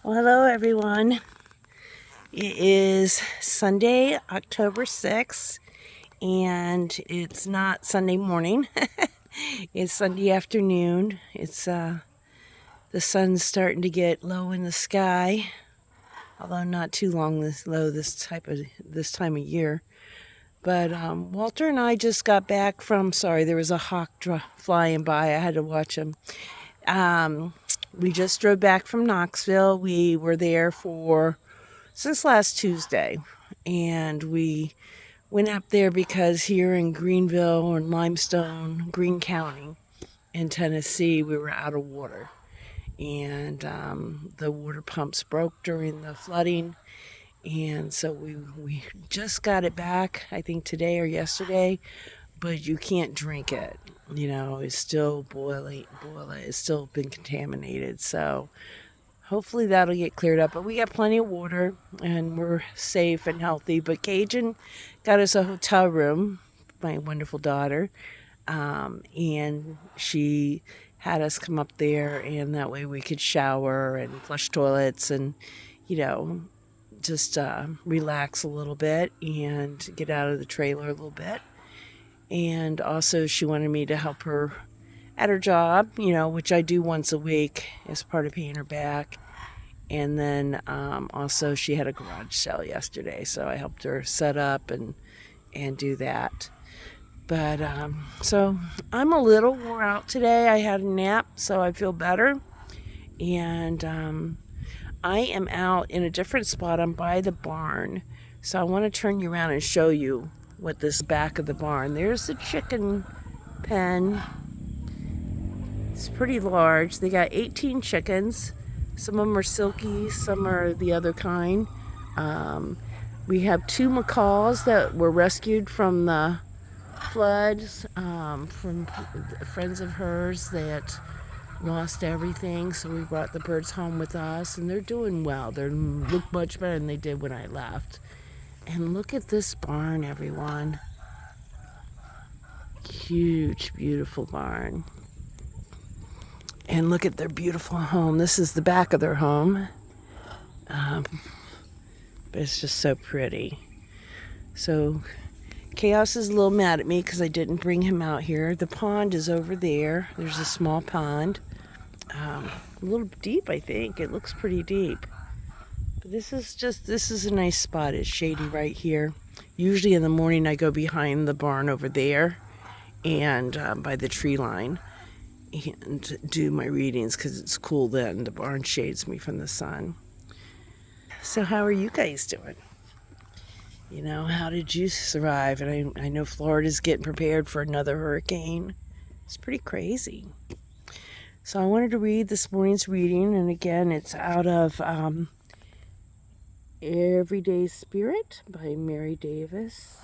Well, hello everyone. It is Sunday, October 6th, and it's not Sunday morning. It's Sunday afternoon. It's the sun's starting to get low in the sky, although not too long low this time of year. But Walter and I just got back from. Sorry, there was a hawk flying by. I had to watch him. We just drove back from Knoxville. We were there since last Tuesday, and we went up there because here in Greenville or in Limestone, Greene County in Tennessee, we were out of water, and the water pumps broke during the flooding, and so we just got it back, I think today or yesterday, but you can't drink it. It's still boiling. It's still been contaminated, so hopefully that'll get cleared up. But we got plenty of water and we're safe and healthy. But Cajun got us a hotel room, my wonderful daughter, and she had us come up there, and that way we could shower and flush toilets and, just relax a little bit and get out of the trailer a little bit. And also she wanted me to help her at her job, which I do once a week as part of paying her back. And then also she had a garage sale yesterday, so I helped her set up and do that. But so I'm a little wore out today. I had a nap, so I feel better. And I am out in a different spot. I'm by the barn. So I want to turn you around and show you what this back of the barn. There's the chicken pen. It's pretty large. They got 18 chickens. Some of them are silky, some are the other kind. We have 2 macaws that were rescued from the floods from friends of hers that lost everything. So we brought the birds home with us, and they're doing well. They look much better than they did when I left. And look at this barn, everyone. Huge, beautiful barn. And look at their beautiful home. This is the back of their home. But it's just so pretty. So Chaos is a little mad at me because I didn't bring him out here. The pond is over there. There's a small pond. A little deep, I think. It looks pretty deep. But this is a nice spot. It's shady right here. Usually in the morning I go behind the barn over there and by the tree line and do my readings because it's cool then. The barn shades me from the sun. So how are you guys doing? How did you survive? And I know Florida's getting prepared for another hurricane. It's pretty crazy. So I wanted to read this morning's reading, and again, it's out of Everyday Spirit by Mary Davis.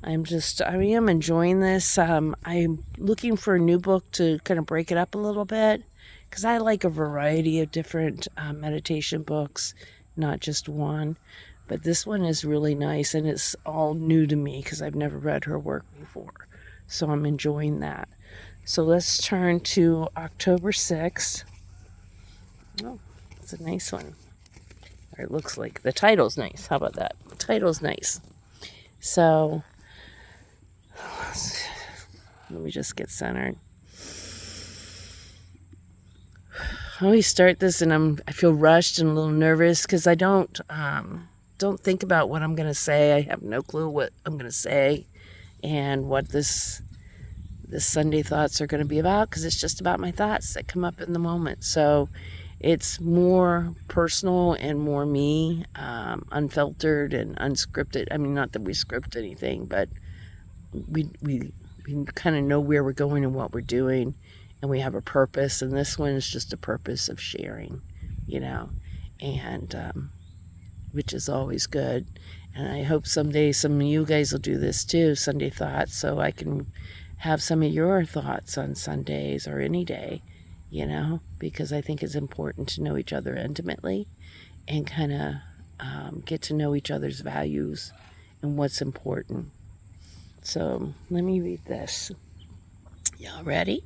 I am enjoying this. I'm looking for a new book to kind of break it up a little bit because I like a variety of different meditation books, not just one. But this one is really nice, and it's all new to me because I've never read her work before. So I'm enjoying that. So let's turn to October 6th. Oh, it's a nice one. Or it looks like the title's nice. How about that? The title's nice. So let me just get centered. I always start this and I feel rushed and a little nervous because I don't think about what I'm going to say. I have no clue what I'm going to say and what this Sunday thoughts are going to be about because it's just about my thoughts that come up in the moment. So it's more personal and more me, unfiltered and unscripted. I mean, not that we script anything, but we kind of know where we're going and what we're doing, and we have a purpose. And this one is just a purpose of sharing, and which is always good. And I hope someday some of you guys will do this too, Sunday thoughts, so I can have some of your thoughts on Sundays or any day, because I think it's important to know each other intimately and kind of get to know each other's values and what's important. So let me read this. Y'all ready?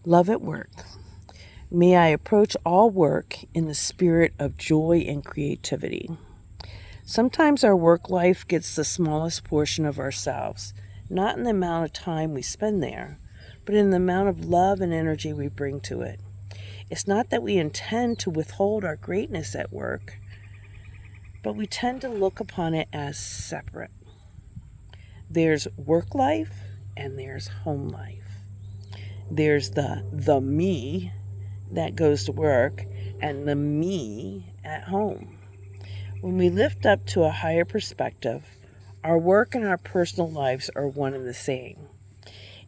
Love at work. May I approach all work in the spirit of joy and creativity. Sometimes our work life gets the smallest portion of ourselves, not in the amount of time we spend there, but in the amount of love and energy we bring to it. It's not that we intend to withhold our greatness at work, but we tend to look upon it as separate. There's work life and there's home life. There's the me that goes to work and the me at home. When we lift up to a higher perspective, our work and our personal lives are one and the same.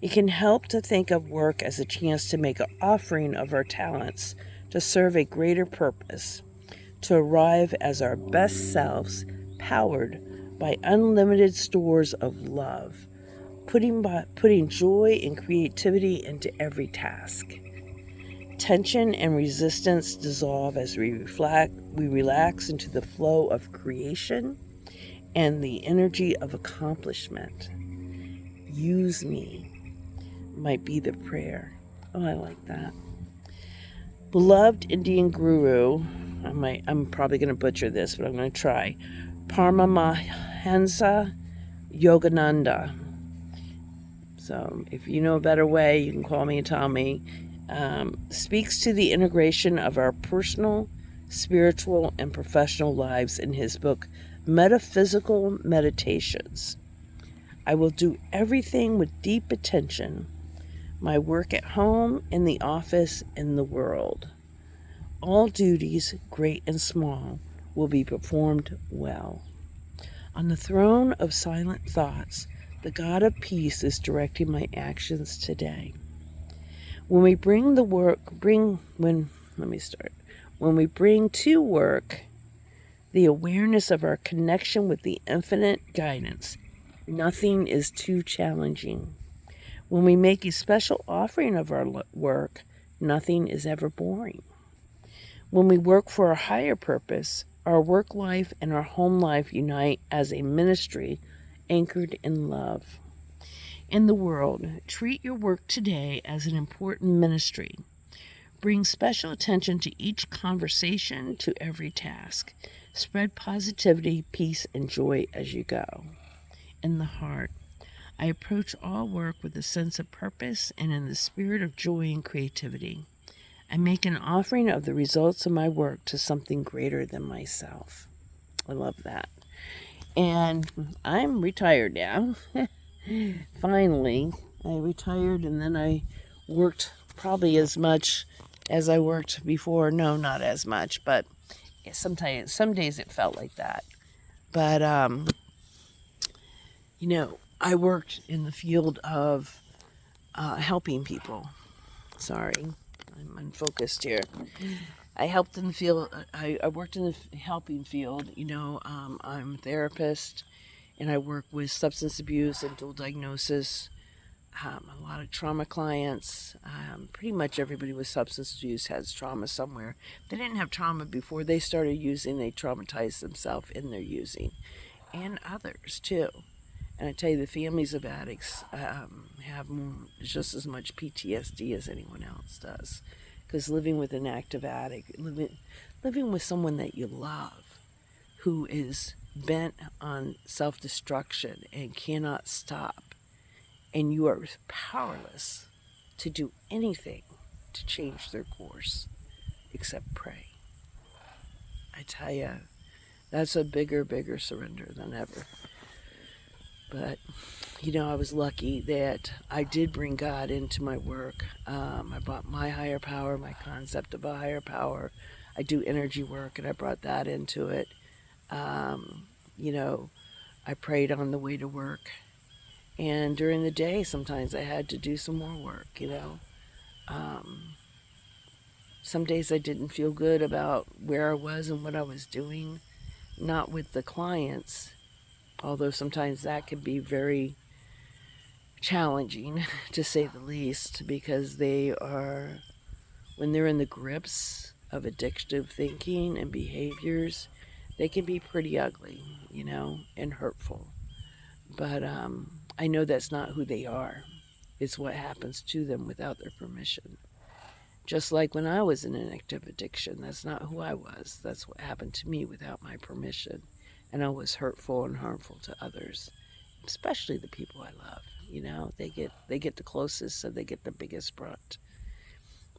It can help to think of work as a chance to make an offering of our talents to serve a greater purpose, to arrive as our best selves, powered by unlimited stores of love, putting joy and creativity into every task. Tension and resistance dissolve as we relax into the flow of creation and the energy of accomplishment. Use me might be the prayer. Oh, I like that. Beloved Indian guru, I'm probably going to butcher this, but I'm going to try. Paramahansa Yogananda. So if you know a better way, you can call me and tell me. Speaks to the integration of our personal, spiritual, and professional lives in his book, Metaphysical Meditations. I will do everything with deep attention. My work at home, in the office, in the world. All duties, great and small, will be performed well. On the throne of silent thoughts, the God of peace is directing my actions today. When we bring to work the awareness of our connection with the infinite guidance, nothing is too challenging. When we make a special offering of our work, nothing is ever boring. When we work for a higher purpose, our work life and our home life unite as a ministry anchored in love. In the world, treat your work today as an important ministry. Bring special attention to each conversation, to every task. Spread positivity, peace, and joy as you go. In the heart, I approach all work with a sense of purpose and in the spirit of joy and creativity. I make an offering of the results of my work to something greater than myself. I love that. And I'm retired now. Finally, I retired, and then I worked probably as much as I worked before. No, not as much, but some days it felt like that. But I worked in the field of helping people. Sorry, I'm unfocused here. I helped in the field. I worked in the helping field. I'm a therapist, and I work with substance abuse and dual diagnosis. A lot of trauma clients. Pretty much everybody with substance abuse has trauma somewhere. If they didn't have trauma before they started using, they traumatized themselves in their using, and others too. And I tell you, the families of addicts have just as much PTSD as anyone else does. Because living with an active addict, living with someone that you love, who is bent on self-destruction and cannot stop, and you are powerless to do anything to change their course except pray. I tell you, that's a bigger surrender than ever. But, I was lucky that I did bring God into my work. I brought my higher power, my concept of a higher power. I do energy work, and I brought that into it. I prayed on the way to work. And during the day, sometimes I had to do some more work, Some days I didn't feel good about where I was and what I was doing. Not with the clients, although sometimes that can be very challenging, to say the least, because when they're in the grips of addictive thinking and behaviors, they can be pretty ugly, and hurtful. But I know that's not who they are. It's what happens to them without their permission. Just like when I was in an active addiction, that's not who I was. That's what happened to me without my permission. And I was hurtful and harmful to others, especially the people I love. They get the closest, so they get the biggest brunt.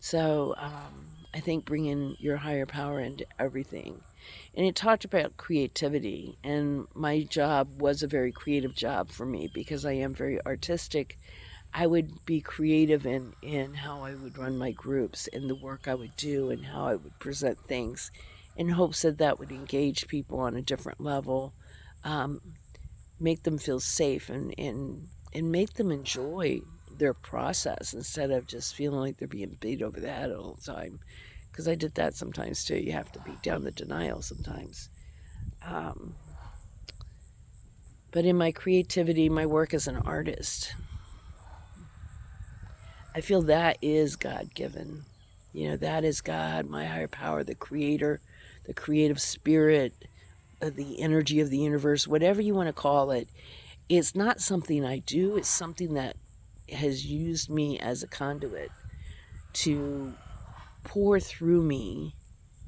So I think bringing your higher power into everything. And it talked about creativity, and my job was a very creative job for me because I am very artistic. I would be creative in how I would run my groups and the work I would do and how I would present things in hopes that that would engage people on a different level, um, make them feel safe, and make them enjoy their process instead of just feeling like they're being beat over the head all the time. Because I did that sometimes too. You have to beat down the denial sometimes. Um, but in my creativity, my work as an artist, I feel that is God given. That is God, my higher power, the creator, the creative spirit, the energy of the universe, whatever you want to call it. It's not something I do, it's something that has used me as a conduit to pour through me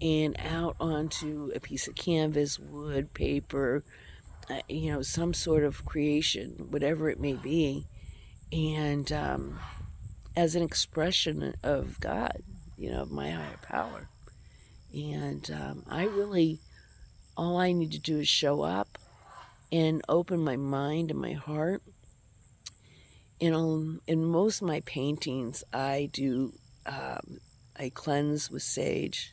and out onto a piece of canvas, wood, paper, some sort of creation, whatever it may be. And as an expression of God, of my higher power. And all I need to do is show up and open my mind and my heart. And in most of my paintings, I cleanse with sage,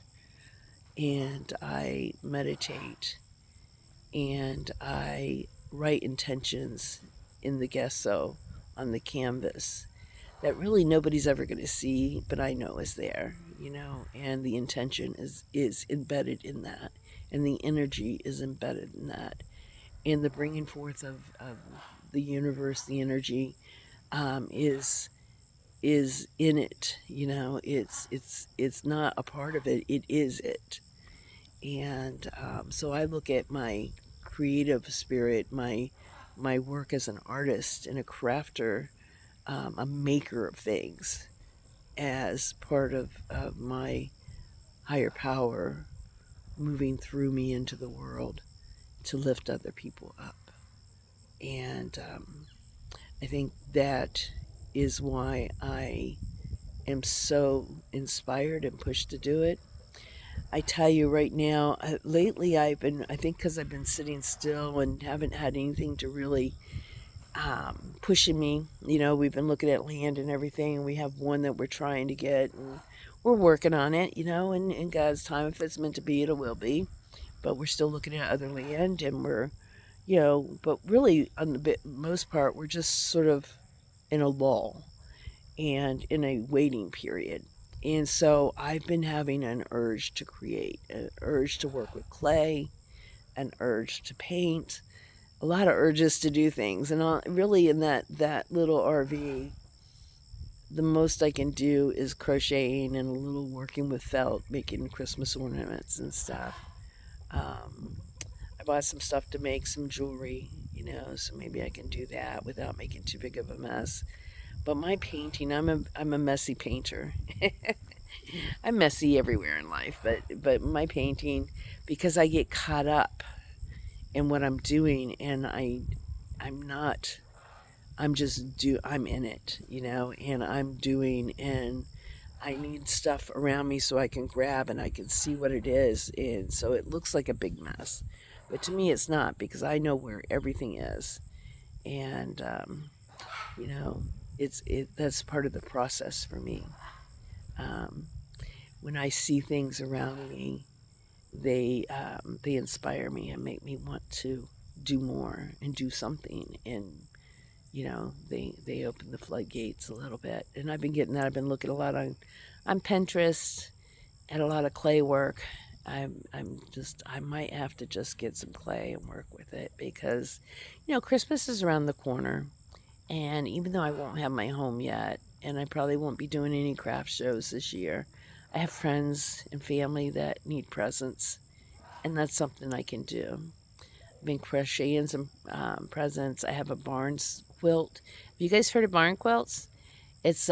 and I meditate, and I write intentions in the gesso on the canvas that really nobody's ever going to see, but I know is there, and the intention is embedded in that, and the energy is embedded in that, and the bringing forth of the universe, the energy, is in it. It's not a part of it. It is it. And so I look at my creative spirit, my work as an artist and a crafter, a maker of things, as part of my higher power moving through me into the world to lift other people up. And I think that is why I am so inspired and pushed to do it. I tell you right now, lately I think because I've been sitting still and haven't had anything to really pushing me. We've been looking at land and everything, and we have one that we're trying to get, and we're working on it, and in God's time, if it's meant to be, it will be. But we're still looking at other land, and but really, on the most part, we're just sort of in a lull and in a waiting period. And so I've been having an urge to create, an urge to work with clay, an urge to paint, a lot of urges to do things. And really, in that little RV, the most I can do is crocheting and a little working with felt, making Christmas ornaments and stuff. I bought some stuff to make some jewelry, so maybe I can do that without making too big of a mess. But my painting, I'm a messy painter. I'm messy everywhere in life, but my painting, because I get caught up in what I'm doing, and I'm not, I'm in it, and I'm doing, and I need stuff around me so I can grab and I can see what it is, and so it looks like a big mess. But to me, it's not, because I know where everything is, and that's part of the process for me. When I see things around me, they inspire me and make me want to do more and do something, and they open the floodgates a little bit. And I've been getting that. I've been looking a lot on Pinterest at a lot of clay work. I might have to just get some clay and work with it, because Christmas is around the corner, and even though I won't have my home yet, and I probably won't be doing any craft shows this year, I have friends and family that need presents, and that's something I can do. I've been crocheting some presents. I have a barn quilt. Have you guys heard of barn quilts? It's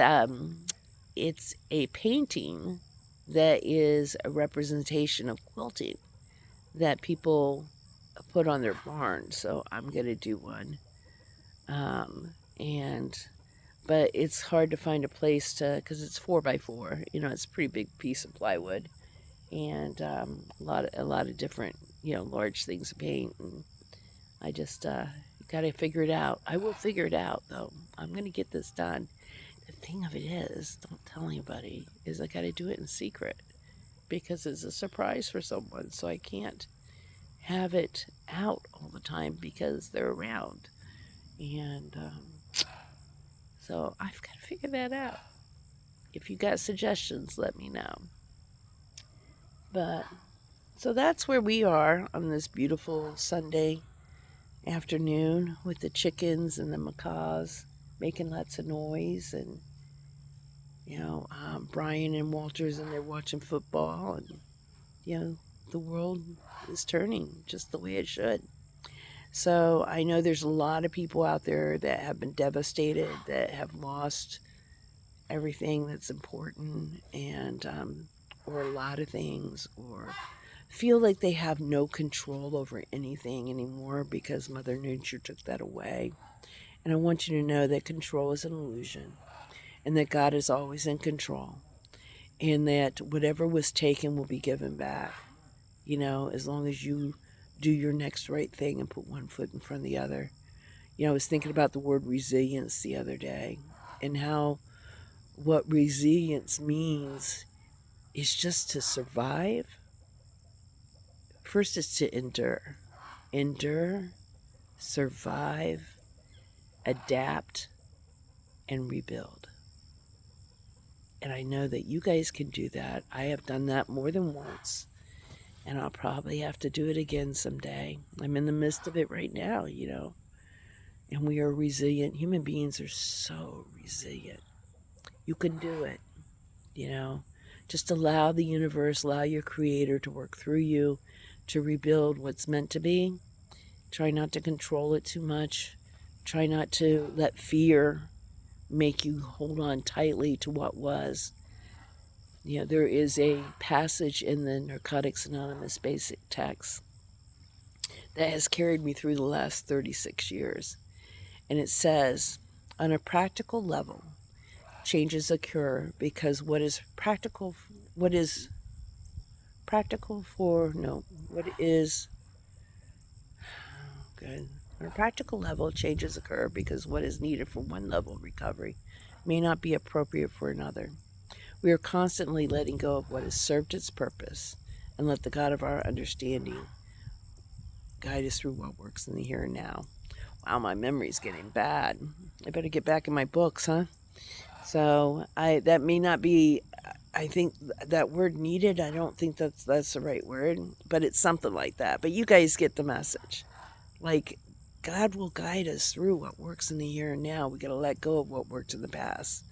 it's a painting that is a representation of quilting that people put on their barn. So I'm going to do one. And but it's hard to find a place to, because it's 4x4. You know, it's a pretty big piece of plywood, and a lot of different, large things to paint. And I just got to figure it out. I will figure it out, though. I'm going to get this done. The thing of it is, don't tell anybody, is I got to do it in secret because it's a surprise for someone. So I can't have it out all the time because they're around. And so I've got to figure that out. If you got suggestions, let me know. But so that's where we are on this beautiful Sunday afternoon with the chickens and the macaws making lots of noise, and Brian and Walter's in there watching football, and the world is turning just the way it should. So I know there's a lot of people out there that have been devastated, that have lost everything that's important, and or a lot of things, or feel like they have no control over anything anymore because Mother Nature took that away. And I want you to know that control is an illusion, and that God is always in control, and that whatever was taken will be given back, as long as you do your next right thing and put one foot in front of the other. I was thinking about the word resilience the other day, and how what resilience means is just to survive. First is to endure, survive, adapt, and rebuild. And I know that you guys can do that. I have done that more than once, and I'll probably have to do it again someday. I'm in the midst of it right now, and we are resilient. Human beings are so resilient. You can do it, Just allow the universe, allow your creator to work through you to rebuild what's meant to be. Try not to control it too much. Try not to let fear make you hold on tightly to what was. There is a passage in the Narcotics Anonymous basic text that has carried me through the last 36 years. And it says, on a practical level, changes occur because what is practical for, no, what is, good. On a practical level, changes occur because what is needed for one level of recovery may not be appropriate for another. We are constantly letting go of what has served its purpose, and let the God of our understanding guide us through what works in the here and now. Wow, my memory's getting bad. I better get back in my books, huh? So that may not be, I think that word needed, I don't think that's the right word, but it's something like that. But you guys get the message. Like, God will guide us through what works in the here and now. We got to let go of what worked in the past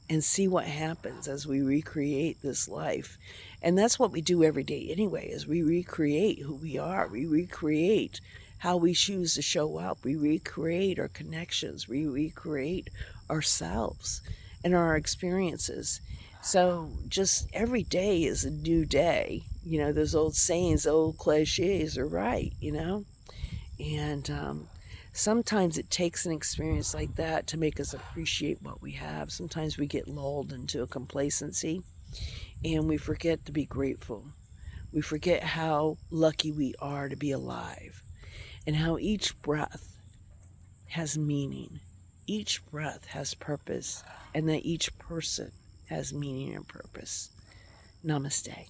and see what happens as we recreate this life. And that's what we do every day anyway, is we recreate who we are. We recreate how we choose to show up. We recreate our connections. We recreate ourselves and our experiences. So just every day is a new day. Those old sayings, old cliches are right, And sometimes it takes an experience like that to make us appreciate what we have. Sometimes we get lulled into a complacency, and we forget to be grateful. We forget how lucky we are to be alive, and how each breath has meaning. Each breath has purpose, and that each person has meaning and purpose. Namaste.